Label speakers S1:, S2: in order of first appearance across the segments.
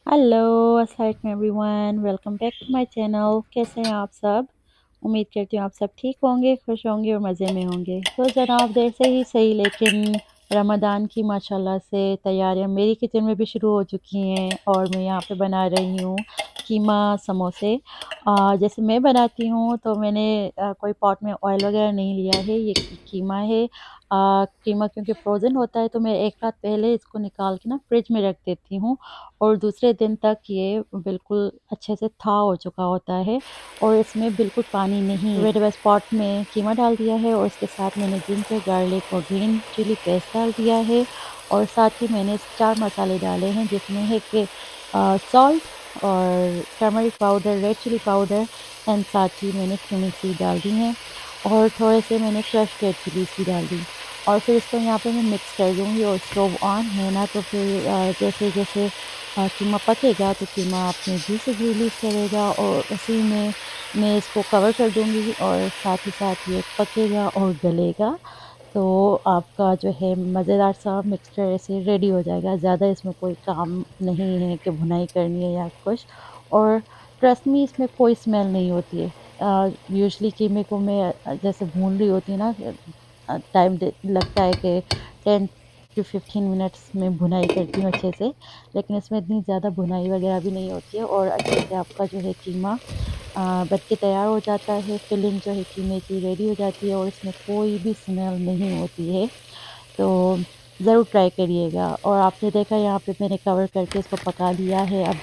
S1: Hello अस्सलाम वालेकुम everyone, welcome back to my channel. कैसे हैं आप सब? उम्मीद करती हूँ आप सब ठीक होंगे, खुश होंगे और मज़े में होंगे। तो जनाब देर से ही सही, लेकिन रमज़ान की माशाल्लाह से तैयारियां मेरी किचन में भी शुरू हो चुकी हैं और मैं यहाँ पे बना रही हूँ कीमा समोसे। जैसे मैं बनाती हूँ तो मैंने कोई पॉट में ऑयल वगैरह नहीं लिया है। ये कीमा है। कीमा क्योंकि फ्रोज़न होता है तो मैं एक रात पहले इसको निकाल के ना फ्रिज में रख देती हूँ और दूसरे दिन तक ये बिल्कुल अच्छे से था हो चुका होता है और इसमें बिल्कुल पानी नहीं है। मैंने बस पॉट में कीमा डाल दिया है और इसके साथ मैंने जिंजर गार्लिक और ग्रीन चिली पेस्ट डाल दिया है और साथ ही मैंने 4 मसाले डाले हैं, जिसमें है कि सॉल्ट और turmeric powder, red chilli powder and साथ ही मैंने क्यूमिन सीड डाल दी हैं और थोड़े से मैंने क्रश रेड चिलीज भी डाल दी। और फिर इसको यहाँ पे मैं मिक्स कर दूँगी और स्टोव ऑन है ना, तो फिर जैसे जैसे कीमा पकेगा तो कीमा अपने घी से रिलीज़ करेगा और उसी में मैं इसको कवर कर दूँगी और साथ ही साथ ये पकेगा और गलेगा। तो आपका जो है मज़ेदार सा मिक्सचर ऐसे रेडी हो जाएगा। ज़्यादा इसमें कोई काम नहीं है कि भुनाई करनी है या कुछ। और ट्रस्ट मी, इसमें कोई स्मेल नहीं होती है। यूजुअली कीमे को मैं जैसे भून रही होती हूँ ना, टाइम लगता है कि 10 टू 15 मिनट्स में भुनाई करती हूँ अच्छे से, लेकिन इसमें इतनी ज़्यादा भुनाई वगैरह भी नहीं होती है और अच्छे से आपका जो है कीमा बन के तैयार हो जाता है। फिलिंग जो है कीमे की रेडी हो जाती है और इसमें कोई भी स्मेल नहीं होती है। तो ज़रूर ट्राई करिएगा। और आपने देखा यहाँ पे मैंने कवर करके इसको पका लिया है। अब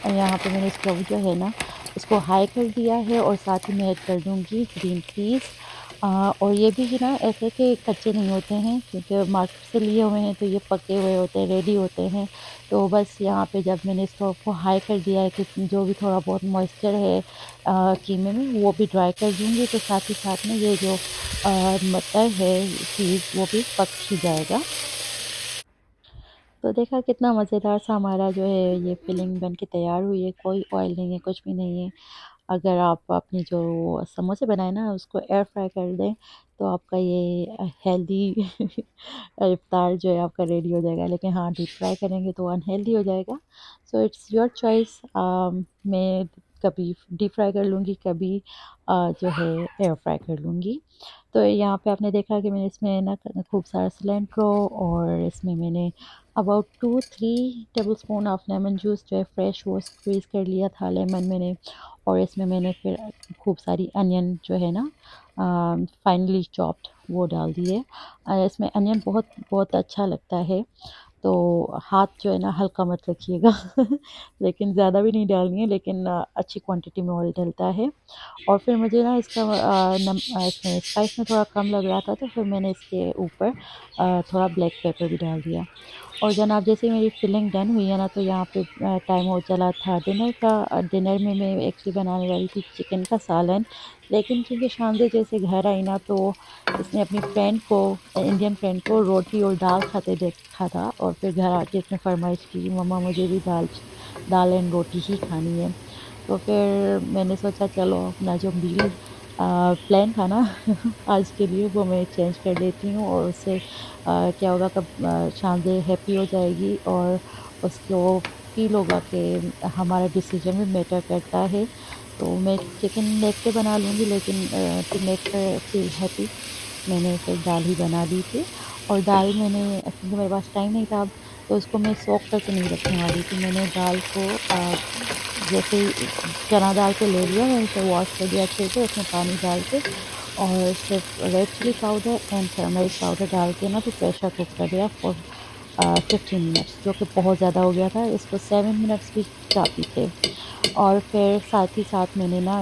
S1: यहाँ पे मैंने स्टोव जो है ना, इसको हाई कर दिया है और साथ ही मैं ऐड कर दूँगी ग्रीन पीस। और ये भी है ना ऐसे कि कच्चे नहीं होते हैं, क्योंकि मार्केट से लिए हुए हैं तो ये पके हुए होते हैं, रेडी होते हैं। तो बस यहाँ पे जब मैंने स्टोव को हाई कर दिया है कि जो भी थोड़ा बहुत मॉइस्चर है कीमे में वो भी ड्राई कर दूँगी, तो साथ ही साथ में ये जो मटर है चीज़ वो भी पक ही जाएगा। तो देखा कितना मज़ेदार सा हमारा जो है ये फिलिंग बन के तैयार हुई है। कोई ऑयल नहीं है, कुछ भी नहीं है। अगर आप अपनी जो समोसे बनाए ना उसको एयर फ्राई कर दें तो आपका ये हेल्दी इफ्तार जो है आपका रेडी हो जाएगा। लेकिन हाँ, डीप फ्राई करेंगे तो अनहेल्दी हो जाएगा। So it's your choice. मैं कभी डीप फ्राई कर लूँगी, कभी जो है एयर फ्राई कर लूँगी। तो यहाँ पे आपने देखा कि मैंने इसमें ना खूब सारा सिलेंट्रो और इसमें मैंने about 2-3 tablespoon of lemon juice जो है फ्रेश वो स्क्वीज़ कर लिया था लेमन मैंने। और इसमें मैंने फिर खूब सारी अनियन जो है ना फाइनली चॉप्ड वो डाल दिए। इसमें अनियन बहुत बहुत अच्छा लगता है। तो हाथ जो है ना हल्का मत रखिएगा लेकिन ज़्यादा भी नहीं डालनी है, लेकिन अच्छी क्वांटिटी में ऑयल डलता है। और फिर मुझे ना इसका इसमें स्पाइस में थोड़ा कम लग रहा था तो फिर मैंने इसके ऊपर थोड़ा ब्लैक पेपर भी डाल दिया। और जनाब जैसे ही मेरी फिलिंग डन हुई है ना, तो यहाँ पे टाइम हो चला था डिनर का। डिनर में मैं एक्चुअली बनाने वाली थी चिकन का सालन, लेकिन क्योंकि शानदे जैसे घर आई ना तो इसने अपनी फ्रेंड को, इंडियन फ्रेंड को रोटी और दाल खाते देखा था और फिर घर आके इसने फरमाइश की मम्मा मुझे भी दाल दाल एंड रोटी ही खानी है। तो फिर मैंने सोचा चलो अपना जो मील प्लान था ना आज के लिए वो मैं चेंज कर लेती हूँ और उससे क्या होगा कब शानदे हैप्पी हो जाएगी और उसको फील होगा कि हमारा डिसीजन भी मैटर करता है। तो मैं चिकन लेग के बना लूँगी, लेकिन to make her feel happy मैंने फिर दाल ही बना दी थी। और दाल मैंने क्योंकि मेरे पास टाइम नहीं था तो उसको मैं सोख करके नहीं रखने वाली थी। मैंने दाल को जैसे ही चना दाल को ले लिया, मैंने उसे वॉश कर दिया अच्छे से उसमें पानी डाल के और सिर्फ red chilli powder and turmeric powder डाल के ना तो प्रेशर कुक कर दिया फॉर 15 मिनट्स, जो कि बहुत ज़्यादा हो गया था। इसको 7 मिनट्स भी काफ़ी थे। और फिर साथ ही साथ मैंने ना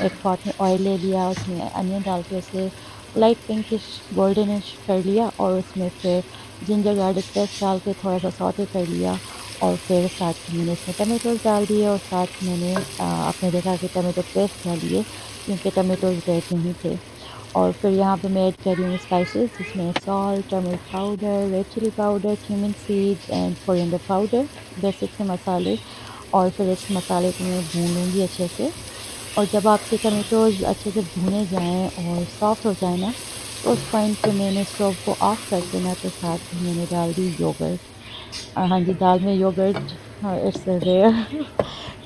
S1: एक पॉट में ऑयल ले लिया, उसमें अनियन डाल के उसे लाइट पिंकिश गोल्डनिश कर लिया और उसमें फिर जिंजर गार्लिक पेस्ट डाल के थोड़ा सा सौटे कर लिया। और फिर साथ में मैंने इसमें टमाटोज़ डाल दिए और साथ मैंने आपने देखा कि टमाटो पेस्ट डाल दिए क्योंकि टमाटोज़ रेड नहीं थे। और फिर यहाँ पे मैं ऐड कर रही हूँ स्पाइसेस, जिसमें salt, turmeric powder, red chilli powder, cumin seeds and coriander powder, basic से मसाले। और फिर इस मसाले को मैं भून लूँगी अच्छे से। और जब आपके टमेटोज़ अच्छे से भुने जाएँ और सॉफ्ट हो जाए ना, तो उस पॉइंट पे मैंने स्टोव को ऑफ कर देना, तो साथ ही मैंने डाल दी योगर्ट। हाँ जी, दाल में योगर्ट इट्स रेयर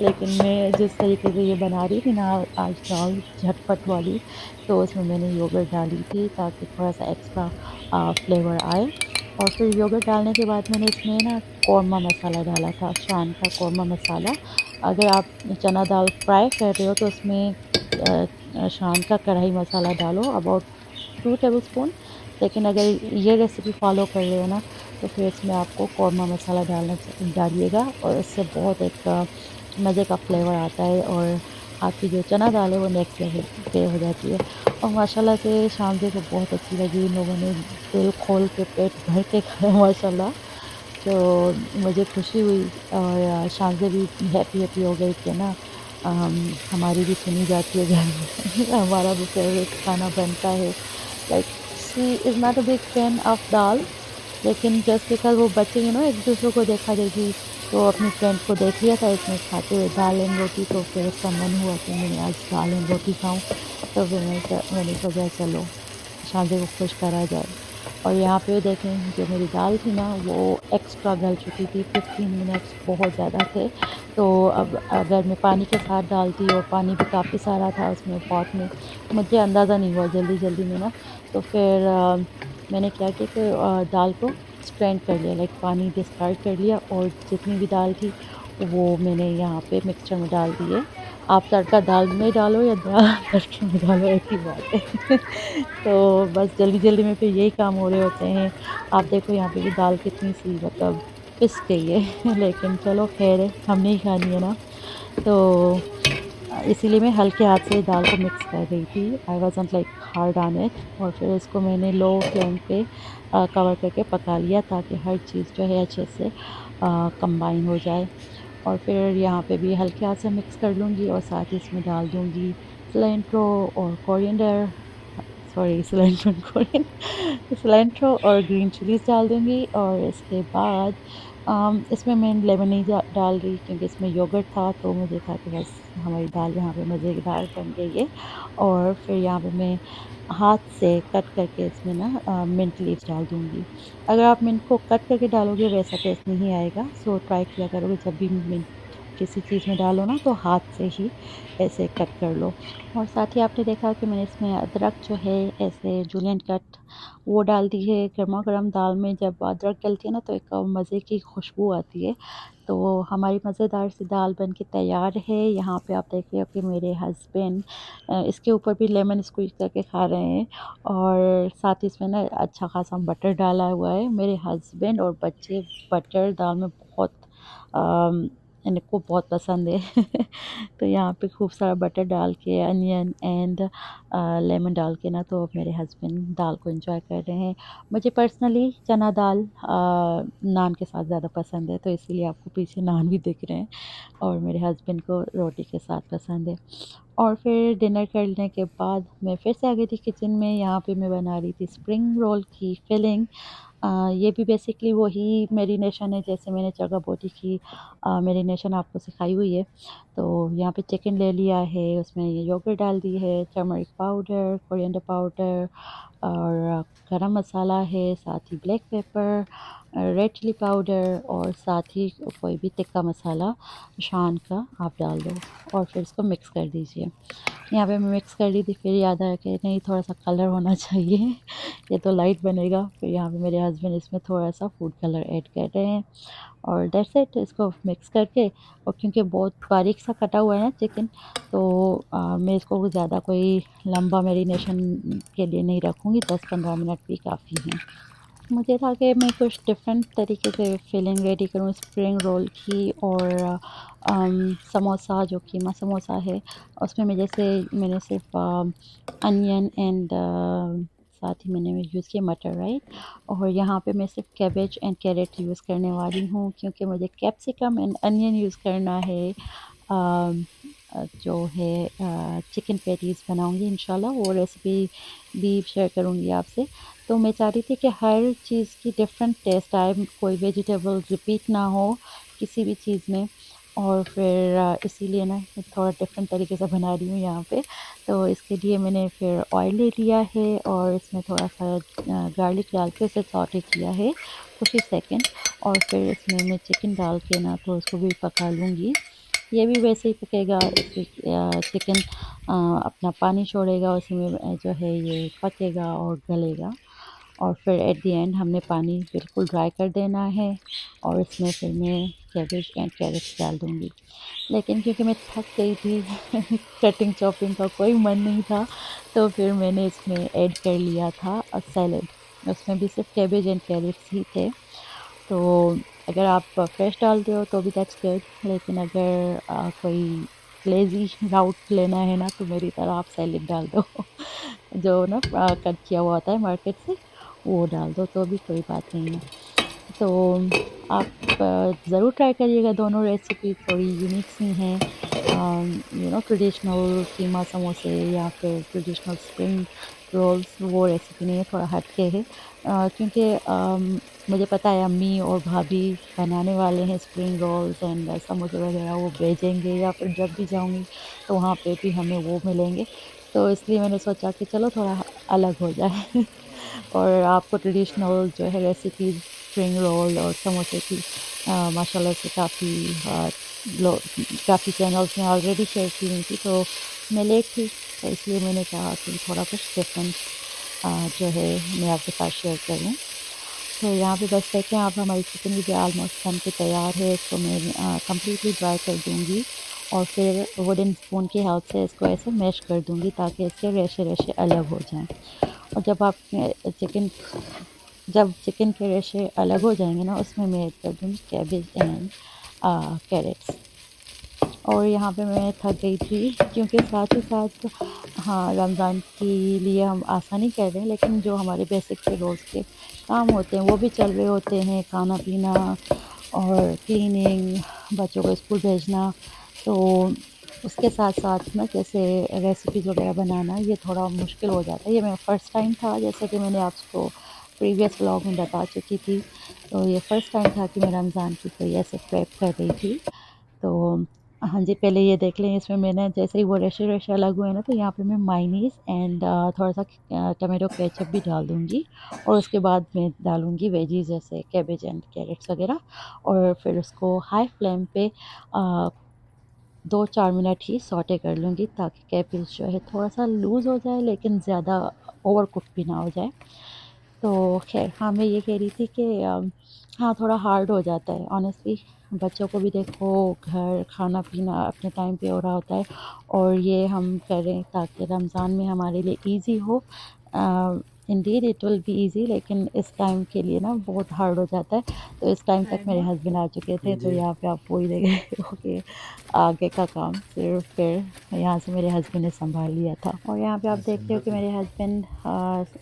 S1: लेकिन मैं जिस तरीके से ये बना रही थी ना आज दाल झटपट वाली, तो उसमें मैंने योगर्ट डाली थी ताकि थोड़ा सा एक्स्ट्रा फ्लेवर आए। और फिर योगर्ट डालने के बाद मैंने इसमें ना कौरमा मसाला डाला था, शान का कौरमा मसाला। अगर आप चना दाल फ्राई कर रहे हो तो उसमें शान का कढ़ाई मसाला डालो, अबाउट 2 टेबल स्पून। लेकिन अगर ये रेसिपी फॉलो कर रहे हो ना तो फिर इसमें आपको कौरमा मसाला डालिएगा, और इससे बहुत एक मज़े का फ्लेवर आता है, और आपकी जो चना दाल है वो नेक्स्ट लेवल पे हो जाती है। और माशाल्लाह से शामजी को बहुत अच्छी लगी, इन लोगों ने दिल खोल के पेट भर के खाया माशाल्लाह। तो मुझे खुशी हुई, और शामजी भी हैप्पी हैप्पी हो गई कि ना हमारी भी सुनी जाती है घर में हमारा भी फेवरेट खाना बनता है। Like she is not a big fan of dal, लेकिन जस्ट बिकॉज़ वो बच्चे एक दूसरे को देखा देखी, तो अपनी फ्रेंड को देख लिया था इसमें खाते हुए दाल एंड रोटी, तो फिर उसका मन हुआ कि मैंने आज दाल एंड रोटी खाऊं। तो फिर मैंने सोचा चलो शादी को खुश करा जाए। और यहाँ पे देखें जो मेरी दाल थी ना वो एक्स्ट्रा गल चुकी थी, 15 मिनट्स बहुत ज़्यादा थे। तो अब अगर मैं पानी के साथ डालती, और पानी भी काफ़ी सारा था उसमें पॉट में, मुझे अंदाज़ा नहीं हुआ जल्दी जल्दी में ना। तो फिर मैंने क्या किया कि दाल को स्ट्रेन कर लिया, लाइक पानी डिस्कार्ड कर लिया, और जितनी भी दाल थी वो मैंने यहाँ पे मिक्सचर में डाल दी है। आप तड़का दाल में डालो या दाल तड़के में डालो, एक ही बात है तो बस जल्दी-जल्दी में फिर यही काम हो रहे होते हैं। आप देखो यहाँ पे भी दाल कितनी सी मतलब पिस गई है लेकिन चलो ख़ैर है, हमने ही खानी है ना। तो इसीलिए मैं हल्के हाथ से दाल को मिक्स कर रही थी। I wasn't like hard on it. और फिर इसको मैंने लो फ्लेम पे कवर करके पका लिया ताकि हर चीज़ जो है अच्छे से कंबाइन हो जाए। और फिर यहाँ पे भी हल्के हाथ से मिक्स कर लूँगी, और साथ ही इसमें डाल दूँगी सिलेंट्रो और coriander, sorry cilantro and coriander cilantro और ग्रीन चिलीज़ डाल दूँगी। और इसके बाद इसमें मैं लेमन नहीं डाल रही क्योंकि इसमें योगर्ट था, तो मुझे था कि बस हमारी दाल यहाँ पे मज़ेदार बन गई है। और फिर यहाँ पे मैं हाथ से कट करके इसमें ना मिंट लीव्स डाल दूँगी। अगर आप मिंट को कट करके डालोगे वैसा टेस्ट नहीं आएगा, सो ट्राई किया करोगे जब भी मिंट किसी चीज़ में डालो ना तो हाथ से ही ऐसे कट कर लो। और साथ ही आपने देखा कि मैंने इसमें अदरक जो है ऐसे जूलियन कट वो डाल दी है। गरमा-गरम दाल में जब अदरक डलती है ना तो एक मज़े की खुशबू आती है। तो हमारी मज़ेदार सी दाल बन के तैयार है। यहाँ पे आप देख रहे हो कि मेरे हस्बैंड इसके ऊपर भी लेमन स्क्वीज़ करके खा रहे हैं, और साथ ही इसमें ना अच्छा ख़ासा बटर डाला हुआ है। मेरे हस्बैंड और बच्चे बटर दाल में बहुत अम, इनको बहुत पसंद है तो यहाँ पे खूब सारा बटर डाल के अनियन एंड लेमन डाल के ना तो मेरे हस्बैंड दाल को एंजॉय कर रहे हैं। मुझे पर्सनली चना दाल नान के साथ ज़्यादा पसंद है, तो इसीलिए आपको पीछे नान भी दिख रहे हैं, और मेरे हस्बैंड को रोटी के साथ पसंद है। और फिर डिनर करने के बाद मैं फिर से आ गई थी किचन में। यहाँ पे मैं बना रही थी स्प्रिंग रोल की फिलिंग। ये भी बेसिकली वही मैरिनेशन है जैसे मैंने चरगा बोटी की मैरिनेशन आपको सिखाई हुई है। तो यहाँ पे चिकन ले लिया है, उसमें ये योगर्ट डाल दी है, टर्मरिक पाउडर, कोरिएंडर पाउडर और गरम मसाला है, साथ ही black pepper, red chilli powder, और साथ ही कोई भी तिक्का मसाला शान का आप डाल दो, और फिर इसको मिक्स कर दीजिए। यहाँ पे मैं मिक्स कर ली थी, फिर याद आया कि नहीं थोड़ा-सा कलर होना चाहिए ये तो लाइट बनेगा। फिर यहाँ पे मेरे हस्बैंड इसमें थोड़ा-सा फूड कलर ऐड कर रहे हैं, और दैट्स इट। इसको मिक्स करके, और क्योंकि बहुत बारीक सा कटा हुआ है ना चिकन, तो मैं इसको ज़्यादा कोई लंबा मैरिनेशन के लिए नहीं रखूँगी, 10-15 मिनट भी काफ़ी हैं। मुझे था कि मैं कुछ डिफरेंट तरीके से फिलिंग रेडी करूँ स्प्रिंग रोल की, और समोसा जो कीमा समोसा है उसमें मैं जैसे मैंने सिर्फ अनियन एंड साथ ही मैंने यूज़ किया मटर, राइट। और यहाँ पे मैं सिर्फ कैबेज एंड कैरेट यूज़ करने वाली हूँ क्योंकि मुझे कैप्सिकम एंड अनियन यूज़ करना है। अम, जो है चिकन पैटीज़ बनाऊँगी इंशाल्लाह, वो रेसिपी भी शेयर करूँगी आपसे। तो मैं चाह रही थी कि हर चीज़ की डिफरेंट टेस्ट आए, कोई वेजिटेबल रिपीट ना हो किसी भी चीज़ में। और फिर इसीलिए ना मैं थोड़ा डिफरेंट तरीके से बना रही हूँ यहाँ पे। तो इसके लिए मैंने फिर ऑयल ले लिया है और इसमें थोड़ा सा गार्लिक डाल के इसे सौटे किया है कुछ ही सेकंड। और फिर इसमें मैं चिकन डाल के ना तो उसको भी पका लूँगी। ये भी वैसे ही पकेगा, चिकन अपना पानी छोड़ेगा, उसी में जो है ये पकेगा और गलेगा। और फिर एट द एंड हमने पानी बिल्कुल ड्राई कर देना है और इसमें फिर मैं कैबेज एंड कैरेट्स डाल दूँगी। लेकिन क्योंकि मैं थक गई थी कटिंग चॉपिंग का कोई मन नहीं था, तो फिर मैंने इसमें ऐड कर लिया था सैलेड। उसमें भी सिर्फ कैबेज एंड कैरेट्स ही थे। तो अगर आप फ्रेश डालते हो तो भी दैट्स गुड, लेकिन अगर कोई लेज़ी राउट लेना है ना तो मेरी तरह आप सैलेड डाल दो जो ना कट किया हुआ आता है मार्केट से, वो डाल दो तो भी कोई बात नहीं है। तो आप ज़रूर ट्राई करिएगा, दोनों रेसिपी थोड़ी यूनिक सी हैं। ट्रेडिशनल कीमा समोसे या फिर ट्रेडिशनल स्प्रिंग रोल्स वो रेसिपी नहीं है, थोड़ा हट के है। क्योंकि मुझे पता है अम्मी और भाभी बनाने वाले हैं स्प्रिंग रोल्स एंड समोसे वगैरह, वो भेजेंगे या फिर जब भी जाऊंगी तो वहाँ पे भी हमें वो मिलेंगे। तो इसलिए मैंने सोचा कि चलो थोड़ा अलग हो जाए और आपको ट्रेडिशनल जो है रेसिपीज़ स्प्रिंग रोल और समोसे की माशाल्लाह से काफ़ी चैनल्स में ऑलरेडी शेयर की हुई थी, तो मैं लेट थी तो इसलिए मैंने कहा कि थोड़ा कुछ डिफरेंट जो है मैं आपके साथ शेयर करूँ। तो यहाँ पे बस देखें आप, हमारी चिकन भी ऑलमोस्ट बन के तैयार है। इसको मैं कम्प्लीटली ड्राई कर दूँगी और फिर वुडन स्पून की हेल्प से इसको ऐसे मैश कर दूँगी ताकि इसके रेशे रेशे अलग हो जाएं। और जब चिकन के रेशे अलग हो जाएंगे ना, उसमें मैं ऐड कर दूँगी कैबेज एंड कैरेट्स। और यहाँ पे मैं थक गई थी क्योंकि साथ ही साथ हाँ, रमज़ान के लिए हम आसानी कर रहे हैं, लेकिन जो हमारे बेसिक से रोज़ के काम होते हैं वो भी चल रहे होते हैं, खाना पीना और क्लीनिंग, बच्चों को स्कूल भेजना। तो उसके साथ साथ ना जैसे रेसिपीज़ वगैरह बनाना ये थोड़ा मुश्किल हो जाता है। ये मेरा फ़र्स्ट टाइम था, जैसे कि मैंने आपको प्रीवियस व्लॉग में बता चुकी थी। तो ये फ़र्स्ट टाइम था कि मैं रमज़ान की कोई ऐसे प्रेप कर रही थी। तो हाँ जी, पहले ये देख लें, इसमें मैंने जैसे ही वो रेशे-रेशे अलग हुए ना तो यहाँ पे मैं मायोनीज़ एंड थोड़ा-सा टोमेटो केचअप भी डाल दूँगी और उसके बाद मैं डालूँगी वेजीज़ जैसे कैबेज एंड कैरेट्स वगैरह। और फिर उसको हाई फ्लेम पे 2-4 मिनट ही सौटे कर लूँगी ताकि कैबेज जो है थोड़ा-सा लूज़ हो जाए लेकिन ज़्यादा ओवर कुक भी ना हो जाए। तो ख़ैर हाँ, मैं ये कह रही थी कि हाँ, थोड़ा हार्ड हो जाता है ऑनेस्टली। बच्चों को भी देखो, घर खाना-पीना अपने टाइम पे हो रहा होता है और ये हम करें ताकि रमज़ान में हमारे लिए ईज़ी हो। Indeed it will be easy, लेकिन इस टाइम के लिए ना बहुत हार्ड हो जाता है। तो इस टाइम तक मेरे हस्बैंड आ चुके थे, तो
S2: जी।
S1: यहाँ पे आप वो ही देख रहे हो कि आगे का काम सिर्फ़ फिर यहाँ से मेरे हस्बैंड ने सँभाल लिया था। और यहाँ पे आप देख रहे हो कि मेरे हस्बैंड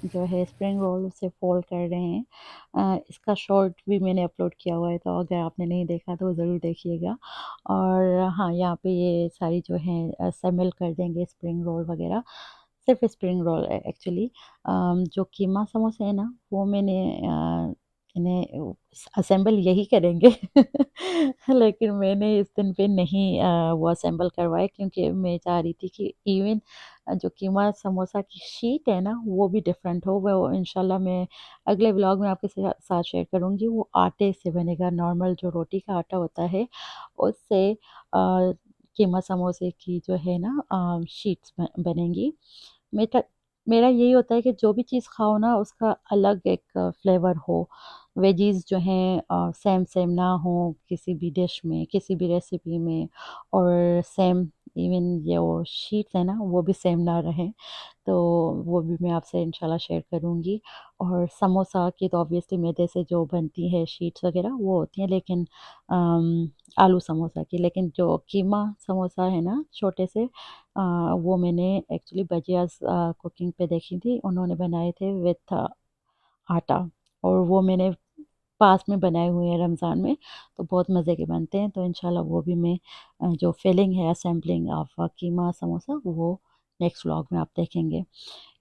S1: जो है स्प्रिंग रोल उसे फ़ोल्ड कर रहे हैं। इसका शॉर्ट भी मैंने अपलोड किया हुआ है, तो अगर आपने नहीं देखा तो ज़रूर देखिएगा। और हाँ, यहाँ पे ये सारी जो हैं असेंबल कर देंगे स्प्रिंग रोल वग़ैरह। सिर्फ़ स्प्रिंग रोल एक्चुअली। जो कीमा समोसे हैं ना, वो मैंने इन्हें असेंबल यही करेंगे लेकिन मैंने इस दिन पे नहीं वो असेंबल करवाए क्योंकि मैं चाह रही थी कि इवन जो कीमा समोसा की शीट है ना, वो भी डिफरेंट हो। वो इंशाल्लाह मैं अगले व्लॉग में आपके साथ शेयर करूँगी। वो आटे से बनेगा, नॉर्मल जो रोटी का आटा होता है उससे कीमा समोसे की जो है ना शीट्स बनेंगी। मेरा मेरा यही होता है कि जो भी चीज़ खाओ ना उसका अलग एक फ्लेवर हो। वेजीज़ जो हैं सेम सेम ना हो किसी भी डिश में, किसी भी रेसिपी में, और सेम इवन जो शीट्स है ना वो भी सेम ना रहें। तो वो भी मैं आपसे इंशाल्लाह शेयर करूँगी। और समोसा की तो ऑब्वियसली मैदे से जो बनती है शीट्स वग़ैरह वो होती हैं, लेकिन आलू समोसा की, लेकिन जो कीमा समोसा है ना छोटे से, वो मैंने एक्चुअली बजियाज़ कुकिंग पे देखी थी, उन्होंने बनाए थे विथ आटा। और वो मैंने पास में बनाए हुए हैं रमज़ान में, तो बहुत मज़े के बनते हैं। तो इंशाल्लाह वो भी मैं जो फिलिंग है असेंबलिंग ऑफ कीमा समोसा वो नेक्स्ट व्लॉग में आप देखेंगे।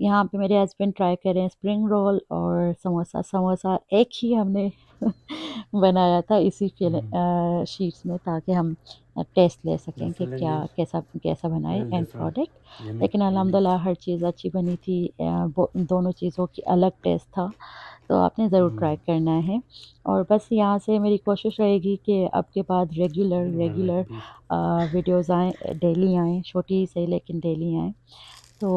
S1: यहाँ पे मेरे हस्बैंड ट्राई कर रहे हैं स्प्रिंग रोल और समोसा। समोसा एक ही हमने बनाया था इसी
S2: हम्म,
S1: शीट्स में, ताकि हम टेस्ट ले सकें कि क्या
S2: definitely
S1: कैसा कैसा बनाए
S2: well
S1: and
S2: different,
S1: product.
S2: unique,
S1: लेकिन
S2: unique.
S1: अल्हम्दुलिल्लाह हर चीज़ अच्छी बनी थी। दोनों चीज़ों की अलग टेस्ट था, तो आपने ज़रूर ट्राई
S2: Hmm.
S1: करना है। और बस यहाँ से मेरी कोशिश रहेगी कि अब के बाद regular
S2: I like
S1: regular
S2: beef.
S1: Videos आएँ, डेली आएँ, छोटी ही सही लेकिन डेली आएँ। तो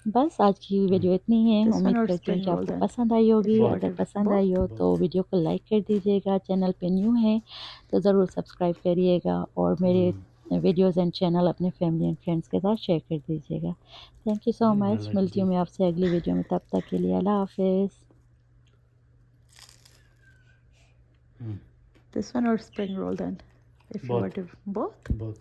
S1: बस आज की
S2: Hmm.
S1: वीडियो इतनी ही है।
S3: This one
S1: उम्मीद
S3: or
S1: करती हूँ
S3: spring
S1: कि
S3: roll
S1: आपको
S3: then,
S1: पसंद आई
S3: if
S1: होगी।
S3: you
S2: Both,
S3: want
S1: अगर
S3: to.
S1: पसंद
S3: Both?
S1: आई हो
S2: both.
S1: तो वीडियो को लाइक कर दीजिएगा। चैनल पे न्यू है तो ज़रूर सब्सक्राइब करिएगा, और मेरे
S2: Hmm.
S1: वीडियोज़ एंड चैनल अपने फैमिली एंड फ्रेंड्स के साथ शेयर कर दीजिएगा। Thank you so
S2: I
S1: much.
S2: like
S1: मिलती हूँ
S2: beef.
S1: मैं आपसे अगली वीडियो में, तब तक के लिए अल्लाह हाफिज़।
S2: Hmm.
S3: This one or spring roll then, if you
S2: Both,
S3: want to. Both?
S2: both.